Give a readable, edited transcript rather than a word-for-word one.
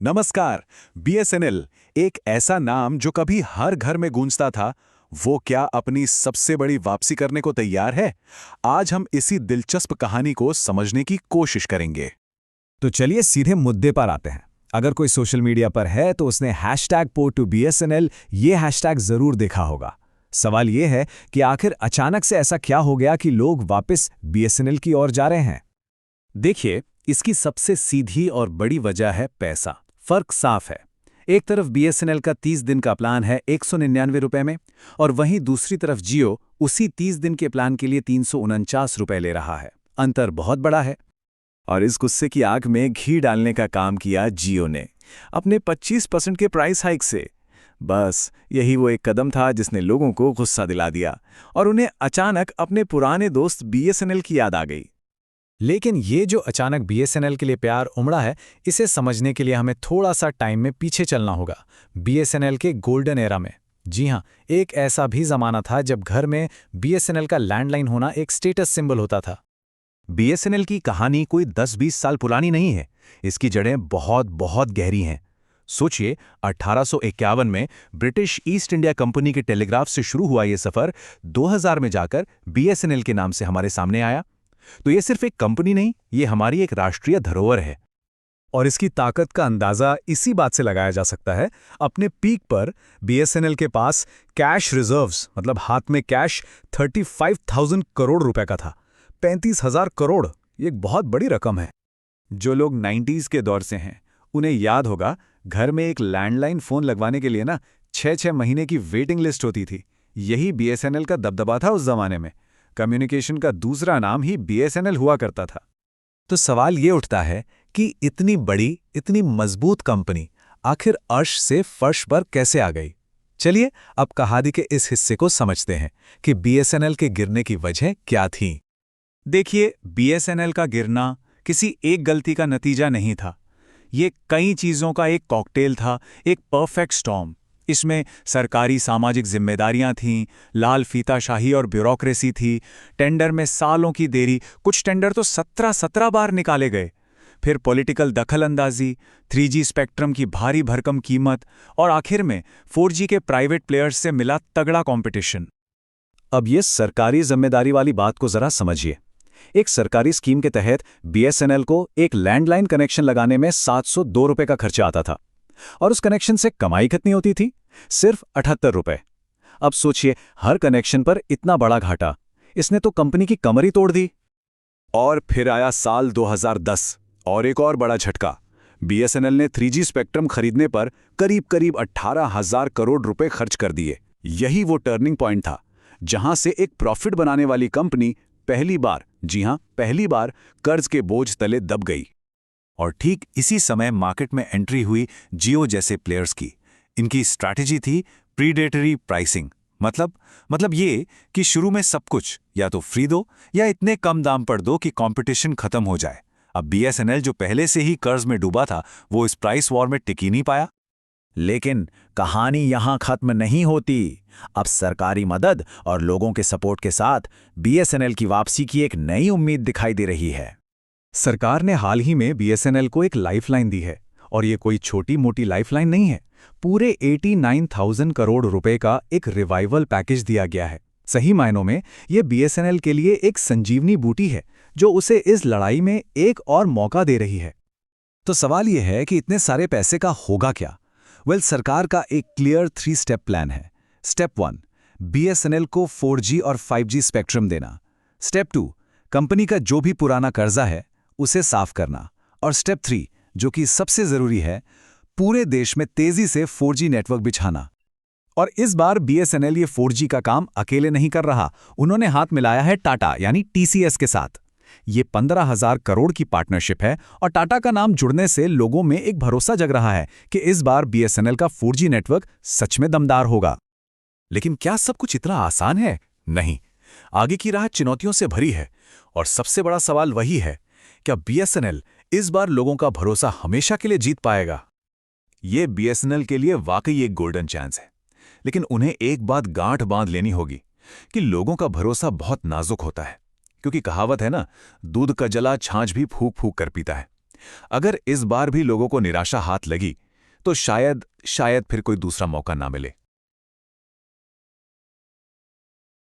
नमस्कार। बीएसएनएल, एक ऐसा नाम जो कभी हर घर में गूंजता था, वो क्या अपनी सबसे बड़ी वापसी करने को तैयार है? आज हम इसी दिलचस्प कहानी को समझने की कोशिश करेंगे। तो चलिए सीधे मुद्दे पर आते हैं। अगर कोई सोशल मीडिया पर है तो उसने #PortToBSNL ये हैशटैग जरूर देखा होगा। सवाल ये है कि आखिर अचानक से ऐसा क्या हो गया कि लोग वापस बीएसएनएल की ओर जा रहे हैं। देखिए, इसकी सबसे सीधी और बड़ी वजह है पैसा। फर्क साफ है। एक तरफ बीएसएनएल का 30 दिन का प्लान है 199 रुपए में, और वहीं दूसरी तरफ जियो उसी 30 दिन के प्लान के लिए 349 रुपए ले रहा है। अंतर बहुत बड़ा है। और इस गुस्से की आग में घी डालने का काम किया जियो ने अपने 25% के प्राइस हाइक से। बस यही वो एक कदम था जिसने लोगों को गुस्सा दिला दिया और उन्हें अचानक अपने पुराने दोस्त बीएसएनएल की याद आ गई। लेकिन ये जो अचानक बीएसएनएल के लिए प्यार उमड़ा है, इसे समझने के लिए हमें थोड़ा सा टाइम में पीछे चलना होगा, बीएसएनएल के गोल्डन एरा में। जी हाँ, एक ऐसा भी जमाना था जब घर में बीएसएनएल का लैंडलाइन होना एक स्टेटस सिंबल होता था। बीएसएनएल की कहानी कोई 10-20 साल पुरानी नहीं है। इसकी जड़ें बहुत बहुत गहरी हैं। सोचिए, 1851 में ब्रिटिश ईस्ट इंडिया कंपनी के टेलीग्राफ से शुरू हुआ ये सफर 2000 में जाकर बीएसएनएल के नाम से हमारे सामने आया। तो ये सिर्फ एक कंपनी नहीं, ये हमारी एक राष्ट्रीय धरोहर है। और इसकी ताकत का अंदाजा इसी बात से लगाया जा सकता है, अपने पीक पर बीएसएनएल के पास कैश रिजर्व्स, मतलब हाथ में कैश 35,000 करोड़ रुपए का था। 35,000 करोड़, ये एक बहुत बड़ी रकम है। जो लोग 90s के दौर से हैं, उन्हें याद होगा, घर में एक लैंडलाइन फोन लगवाने के लिए ना 6-6 महीने की वेटिंग लिस्ट होती थी। यही बीएसएनएल का दबदबा था उस जमाने में। कम्युनिकेशन का दूसरा नाम ही बीएसएनएल हुआ करता था। तो सवाल ये उठता है कि इतनी बड़ी, इतनी मजबूत कंपनी आखिर अर्श से फर्श पर कैसे आ गई। चलिए अब कहानी के इस हिस्से को समझते हैं कि बीएसएनएल के गिरने की वजह क्या थी। देखिए, बीएसएनएल का गिरना किसी एक गलती का नतीजा नहीं था। ये कई चीज़ों का एक कॉकटेल था, एक परफेक्ट स्टॉर्म। इसमें सरकारी सामाजिक जिम्मेदारियां थीं, लाल फीताशाही और ब्यूरोक्रेसी थी, टेंडर में सालों की देरी, कुछ टेंडर तो 17 बार निकाले गए, फिर पॉलिटिकल दखलंदाजी, 3G स्पेक्ट्रम की भारी भरकम कीमत, और आखिर में 4G के प्राइवेट प्लेयर्स से मिला तगड़ा कंपटीशन। अब ये सरकारी जिम्मेदारी वाली बात को जरा समझिए। एक सरकारी स्कीम के तहत बीएसएनएल को एक लैंडलाइन कनेक्शन लगाने में 702 रुपए का खर्चा आता था, और उस कनेक्शन से कमाई कितनी होती थी? सिर्फ 78 रुपए। अब सोचिए, हर कनेक्शन पर इतना बड़ा घाटा, इसने तो कंपनी की कमर ही तोड़ दी। और फिर आया साल 2010 और एक और बड़ा झटका। बीएसएनएल ने 3G स्पेक्ट्रम खरीदने पर करीब 18,000 करोड़ रुपए खर्च कर दिए। यही वो टर्निंग पॉइंट था जहां से एक प्रॉफिट बनाने वाली कंपनी पहली बार, जी हां, पहली बार कर्ज के बोझ तले दब गई। और ठीक इसी समय मार्केट में एंट्री हुई जियो जैसे प्लेयर्स की। इनकी स्ट्रैटेजी थी प्रीडेटरी प्राइसिंग। मतलब ये कि शुरू में सब कुछ या तो फ्री दो या इतने कम दाम पर दो कि कंपटीशन खत्म हो जाए। अब बीएसएनएल जो पहले से ही कर्ज में डूबा था, वो इस प्राइस वॉर में टिक ही नहीं पाया। लेकिन कहानी यहां खत्म नहीं होती। अब सरकारी मदद और लोगों के सपोर्ट के साथ बीएसएनएल की वापसी की एक नई उम्मीद दिखाई दे रही है। सरकार ने हाल ही में बीएसएनएल को एक लाइफलाइन दी है, और ये कोई छोटी मोटी लाइफलाइन नहीं है। पूरे 89,000 करोड़ रुपए का एक रिवाइवल पैकेज दिया गया है। सही मायनों में ये बीएसएनएल के लिए एक संजीवनी बूटी है, जो उसे इस लड़ाई में एक और मौका दे रही है। तो सवाल यह है कि इतने सारे पैसे का होगा क्या? सरकार का एक क्लियर 3 स्टेप प्लान है। स्टेप 1, बीएसएनएल को 4G और 5G स्पेक्ट्रम देना। स्टेप 2, कंपनी का जो भी पुराना कर्जा है उसे साफ करना। और स्टेप 3, जो कि सबसे जरूरी है, पूरे देश में तेजी से 4G नेटवर्क बिछाना। और इस बार बीएसएनएल ये 4G का काम अकेले नहीं कर रहा, उन्होंने हाथ मिलाया है टाटा यानी टीसीएस के साथ। ये 15,000 करोड़ की पार्टनरशिप है, और टाटा का नाम जुड़ने से लोगों में एक भरोसा जग रहा है कि इस बार बीएसएनएल का 4G नेटवर्क सच में दमदार होगा। लेकिन क्या सब कुछ इतना आसान है? नहीं, आगे की राह चुनौतियों से भरी है। और सबसे बड़ा सवाल वही है, क्या बीएसएनएल इस बार लोगों का भरोसा हमेशा के लिए जीत पाएगा? ये बीएसएनएल के लिए वाकई एक गोल्डन चांस है, लेकिन उन्हें एक बात गांठ बांध लेनी होगी कि लोगों का भरोसा बहुत नाजुक होता है। क्योंकि कहावत है ना, दूध का जला छाछ भी फूंक फूंक कर पीता है। अगर इस बार भी लोगों को निराशा हाथ लगी तो शायद फिर कोई दूसरा मौका ना मिले।